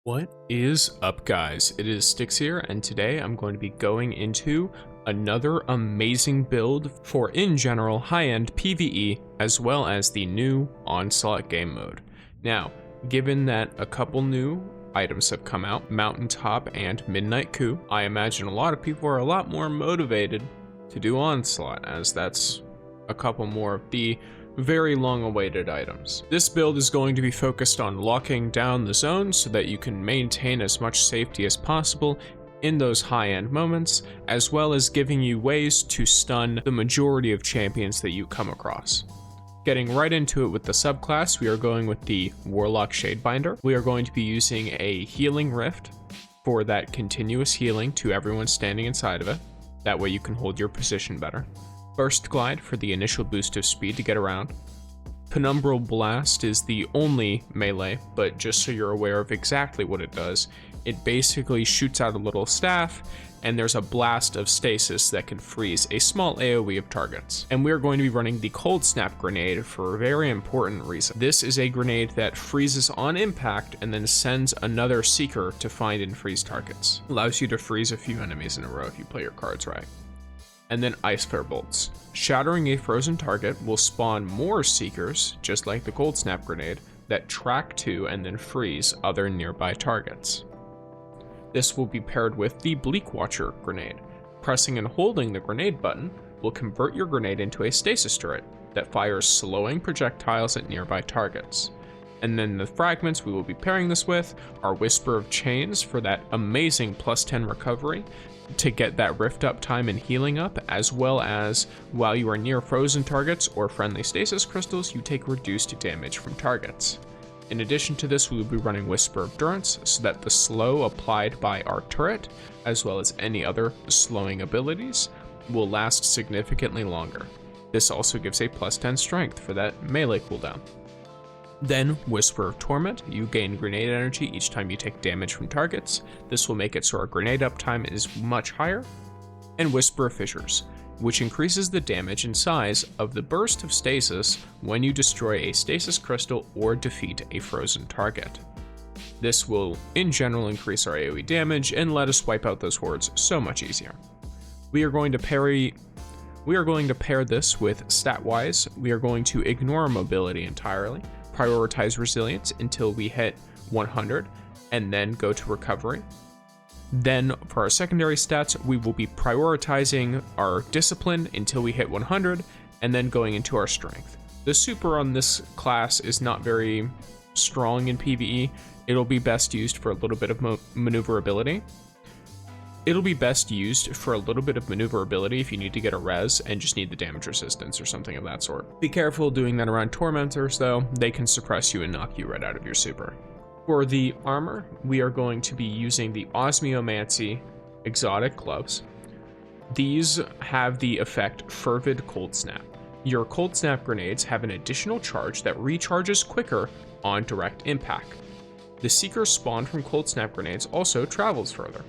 What is up, guys? It is Styx here, and today I'm going to be going into another amazing build for, in general, high-end PvE, as well as the new Onslaught game mode. Now, given that a couple new items have come out, Mountaintop and Midnight Coup, I imagine a lot of people are a lot more motivated to do Onslaught, as that's a couple more of the very long-awaited items. This build is going to be focused on locking down the zone so that you can maintain as much safety as possible in those high-end moments, as well as giving you ways to stun the majority of champions that you come across. Getting right into it with the subclass, we are going with the Warlock Shadebinder. We are going to be using a healing rift for that continuous healing to everyone standing inside of it. That way you can hold your position better. Burst Glide for the initial boost of speed to get around. Penumbral Blast is the only melee, but just so you're aware of exactly what it does, it basically shoots out a little staff, and there's a blast of stasis that can freeze a small AoE of targets. And we're going to be running the Cold Snap Grenade for a very important reason. This is a grenade that freezes on impact and then sends another Seeker to find and freeze targets. Allows you to freeze a few enemies in a row if you play your cards right. And then Ice Flare Bolts. Shattering a frozen target will spawn more Seekers, just like the Cold Snap Grenade, that track to and then freeze other nearby targets. This will be paired with the Bleak Watcher Grenade. Pressing and holding the grenade button will convert your grenade into a stasis turret that fires slowing projectiles at nearby targets. And then the fragments we will be pairing this with are Whisper of Chains for that amazing +10 recovery, to get that rift up time and healing up, as well as while you are near frozen targets or friendly stasis crystals, you take reduced damage from targets. In addition to this, we will be running Whisper of Durance so that the slow applied by our turret, as well as any other slowing abilities, will last significantly longer. This also gives a +10 strength for that melee cooldown. Then, Whisper of Torment, you gain grenade energy each time you take damage from targets. This will make it so our grenade uptime is much higher. And Whisper of Fissures, which increases the damage and size of the burst of stasis when you destroy a stasis crystal or defeat a frozen target. This will, in general, increase our AoE damage and let us wipe out those hordes so much easier. We are going to pair this with Stat-wise. We are going to ignore mobility entirely, prioritize resilience until we hit 100, and then go to recovery. Then for our secondary stats, we will be prioritizing our discipline until we hit 100, and then going into our strength. The super on this class is not very strong in PvE. It'll be best used for a little bit of maneuverability. If you need to get a res and just need the damage resistance or something of that sort. Be careful doing that around Tormentors though, they can suppress you and knock you right out of your super. For the armor, we are going to be using the Osmiomancy exotic gloves. These have the effect Fervid Cold Snap. Your Cold Snap grenades have an additional charge that recharges quicker on direct impact. The Seeker spawned from Cold Snap grenades also travels further.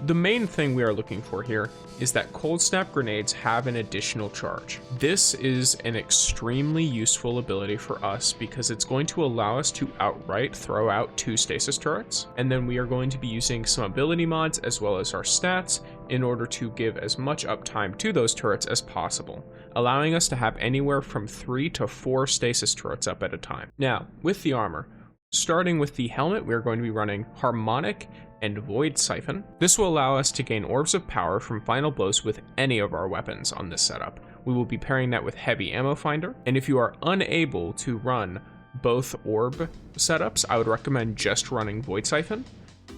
The main thing we are looking for here is that Cold Snap grenades have an additional charge. This is an extremely useful ability for us because it's going to allow us to outright throw out 2 stasis turrets, and then we are going to be using some ability mods as well as our stats in order to give as much uptime to those turrets as possible, allowing us to have anywhere from 3 to 4 stasis turrets up at a time. Now, with the armor, starting with the helmet, we're going to be running Harmonic and Void Siphon. This will allow us to gain orbs of power from final blows with any of our weapons on this setup. We will be pairing that with Heavy Ammo Finder, and if you are unable to run both orb setups, I would recommend just running Void Siphon,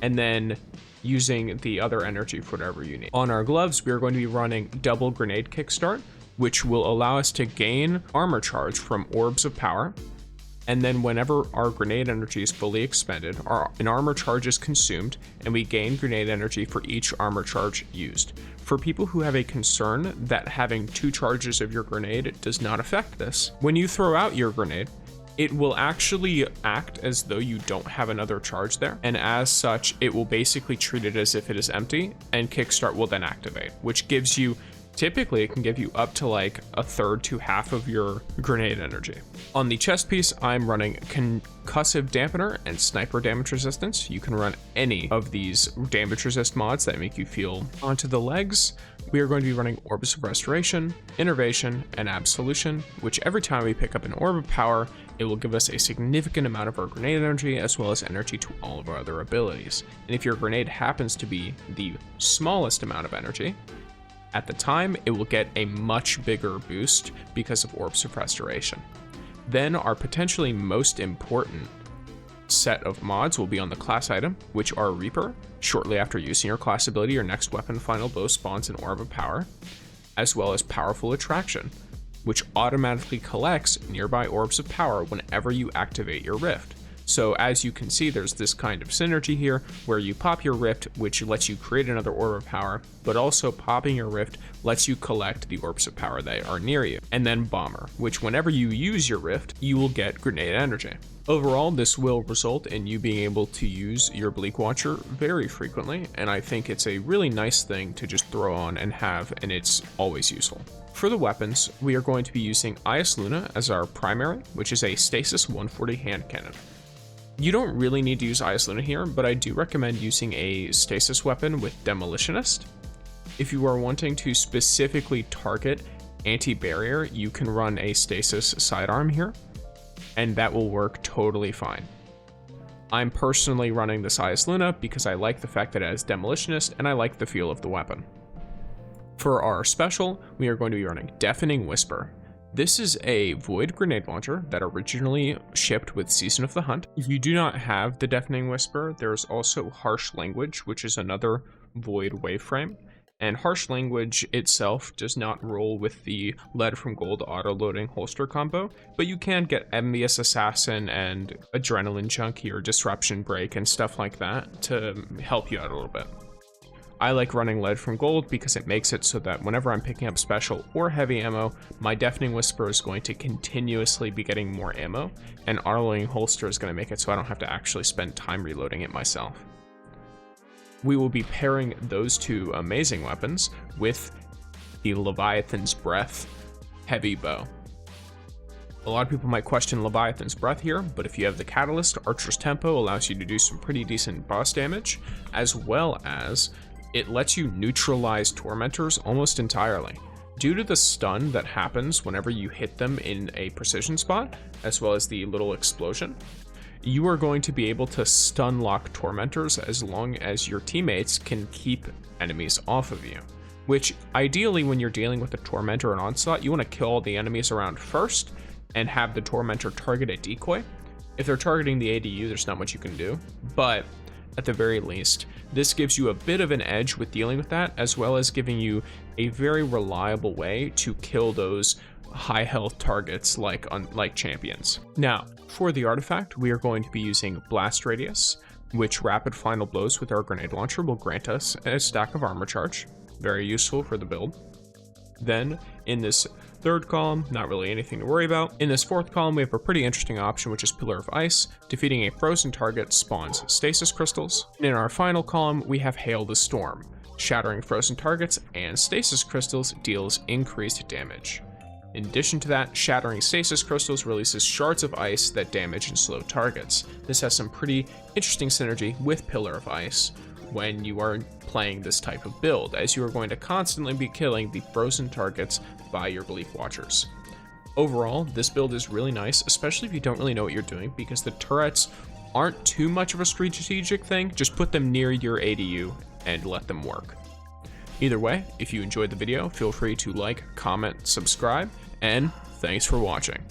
and then using the other energy for whatever you need. On our gloves, we are going to be running Double Grenade Kickstart, which will allow us to gain armor charge from orbs of power. And then whenever our grenade energy is fully expended, an armor charge is consumed, and we gain grenade energy for each armor charge used. For people who have a concern that having 2 charges of your grenade does not affect this, when you throw out your grenade, it will actually act as though you don't have another charge there, and as such, it will basically treat it as if it is empty, and Kickstart will then activate, which gives you Typically, it can give you up to like a third to half of your grenade energy. On the chest piece, I'm running concussive dampener and sniper damage resistance. You can run any of these damage resist mods that make you feel. Onto the legs, we are going to be running Orbs of Restoration, Innervation, and Absolution, which every time we pick up an Orb of Power, it will give us a significant amount of our grenade energy as well as energy to all of our other abilities. And if your grenade happens to be the smallest amount of energy, at the time, it will get a much bigger boost because of Orbs of Restoration. Then our potentially most important set of mods will be on the class item, which are Reaper. Shortly after using your class ability, your next weapon final blow spawns an Orb of Power, as well as Powerful Attraction, which automatically collects nearby Orbs of Power whenever you activate your Rift. So as you can see, there's this kind of synergy here where you pop your Rift, which lets you create another Orb of Power, but also popping your Rift lets you collect the Orbs of Power that are near you. And then Bomber, which whenever you use your Rift, you will get grenade energy. Overall, this will result in you being able to use your Bleak Watcher very frequently, and I think it's a really nice thing to just throw on and have, and it's always useful. For the weapons, we are going to be using Ias Luna as our primary, which is a Stasis 140 hand cannon. You don't really need to use Ias Luna here, but I do recommend using a stasis weapon with Demolitionist. If you are wanting to specifically target anti-barrier, you can run a stasis sidearm here, and that will work totally fine. I'm personally running this Ias Luna because I like the fact that it has Demolitionist, and I like the feel of the weapon. For our special, we are going to be running Deafening Whisper. This is a Void grenade launcher that originally shipped with Season of the Hunt. If you do not have the Deafening Whisper, there's also Harsh Language, which is another Void waveframe. And Harsh Language itself does not roll with the Lead from Gold auto-loading holster combo, but you can get Envious Assassin and Adrenaline Junkie or Disruption Break and stuff like that to help you out a little bit. I like running Lead from Gold because it makes it so that whenever I'm picking up special or heavy ammo, my Deafening Whisper is going to continuously be getting more ammo, and auto-loading holster is going to make it so I don't have to actually spend time reloading it myself. We will be pairing those two amazing weapons with the Leviathan's Breath heavy bow. A lot of people might question Leviathan's Breath here, but if you have the Catalyst, Archer's Tempo allows you to do some pretty decent boss damage, as well as it lets you neutralize Tormentors almost entirely. Due to the stun that happens whenever you hit them in a precision spot, as well as the little explosion, you are going to be able to stun lock Tormentors as long as your teammates can keep enemies off of you. Which, ideally, when you're dealing with a Tormentor or an Onslaught, you want to kill all the enemies around first and have the Tormentor target a decoy. If they're targeting the ADU, there's not much you can do, but at the very least, this gives you a bit of an edge with dealing with that, as well as giving you a very reliable way to kill those high health targets like champions. Now, for the artifact, we are going to be using Blast Radius, which rapid final blows with our grenade launcher will grant us a stack of armor charge. Very useful for the build. Then, in this third column, not really anything to worry about. In this fourth column, we have a pretty interesting option, which is Pillar of Ice. Defeating a frozen target spawns stasis crystals. And in our final column, we have Hail the Storm. Shattering frozen targets and stasis crystals deals increased damage. In addition to that, shattering stasis crystals releases shards of ice that damage and slow targets. This has some pretty interesting synergy with Pillar of Ice when you are playing this type of build, as you are going to constantly be killing the frozen targets by your Bleak Watchers. Overall, this build is really nice, especially if you don't really know what you're doing, because the turrets aren't too much of a strategic thing. Just put them near your ADU and let them work. Either way, if you enjoyed the video, feel free to like, comment, subscribe, and thanks for watching.